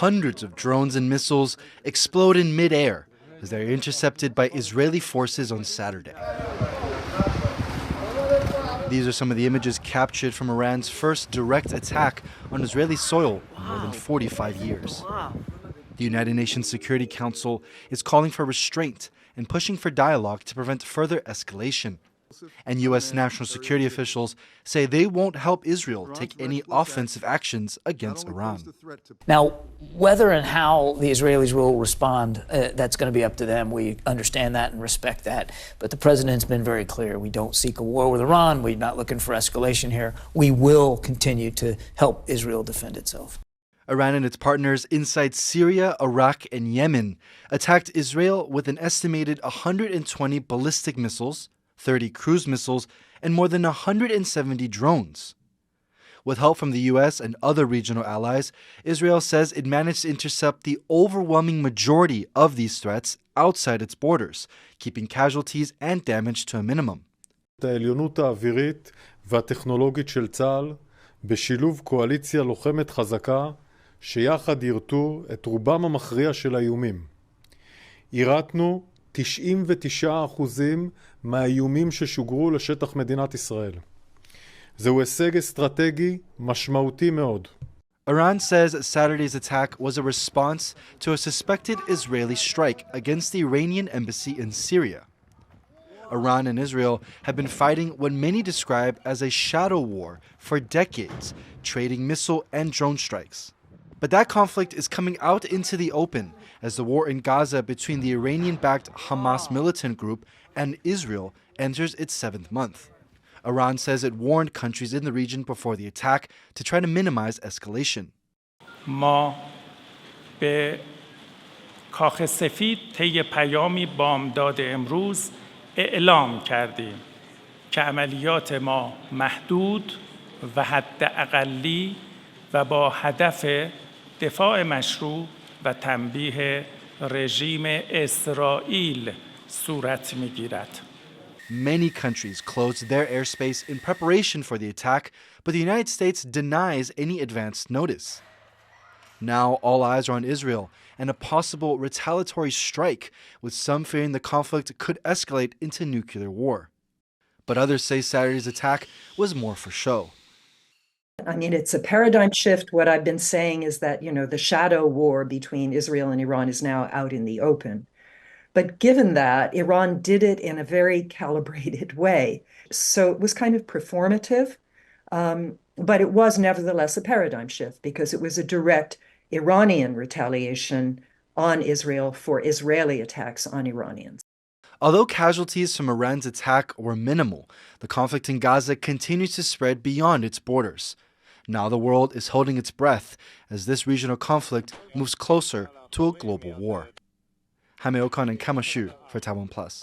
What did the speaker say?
Hundreds of drones and missiles explode in mid-air as they're intercepted by Israeli forces on Saturday. These are some of the images captured from Iran's first direct attack on Israeli soil in more than 45 years. The United Nations Security Council is calling for restraint and pushing for dialogue to prevent further escalation. And U.S. national security officials say they won't help Israel take any offensive actions against Iran. Now, whether and how the Israelis will respond, that's going to be up to them. We understand that and respect that. But the president's been very clear. We don't seek a war with Iran. We're not looking for escalation here. We will continue to help Israel defend itself. Iran and its partners inside Syria, Iraq, and Yemen attacked Israel with an estimated 120 ballistic missiles, 30 cruise missiles, and more than 170 drones. With help from the U.S. and other regional allies, Israel says it managed to intercept the overwhelming majority of these threats outside its borders, keeping casualties and damage to a minimum. העליונות האווירית והטכנולוגית של צה"ל בשילוב קואליציה לוחמת חזקה שיחד ירתו את רובם המכריע של האיומים. ירתנו 99% מהאיומים ששוגרו לשטח מדינת ישראל. זהו הישג אסטרטגי משמעותי מאוד. Iran says Saturday's attack was a response to a suspected Israeli strike against the Iranian embassy in Syria. Iran and Israel have been fighting what many describe as a shadow war for decades, trading missile and drone strikes. But that conflict is coming out into the open as the war in Gaza between the Iranian-backed Hamas militant group and Israel enters its 7th month. Iran says it warned countries in the region before the attack to try to minimize escalation. ما به کاخ سفید طی پیامی بامداد امروز اعلام کردیم که عملیات ما محدود و حداقلی و با هدف دفاع مشروع و تنبیه رژیم اسرائیل صورت می‌گیرد. Many countries closed their airspace in preparation for the attack, but the United States denies any advance notice. Now all eyes are on Israel and a possible retaliatory strike, with some fearing the conflict could escalate into nuclear war. But others say Saturday's attack was more for show. I mean, it's a paradigm shift. What I've been saying is that, the shadow war between Israel and Iran is now out in the open. But given that, Iran did it in a very calibrated way. So it was kind of performative, but it was nevertheless a paradigm shift because it was a direct Iranian retaliation on Israel for Israeli attacks on Iranians. Although casualties from Iran's attack were minimal, the conflict in Gaza continues to spread beyond its borders. Now the world is holding its breath as this regional conflict moves closer to a global war. Jaime, Ocon, and Kamashu for TaiwanPlus.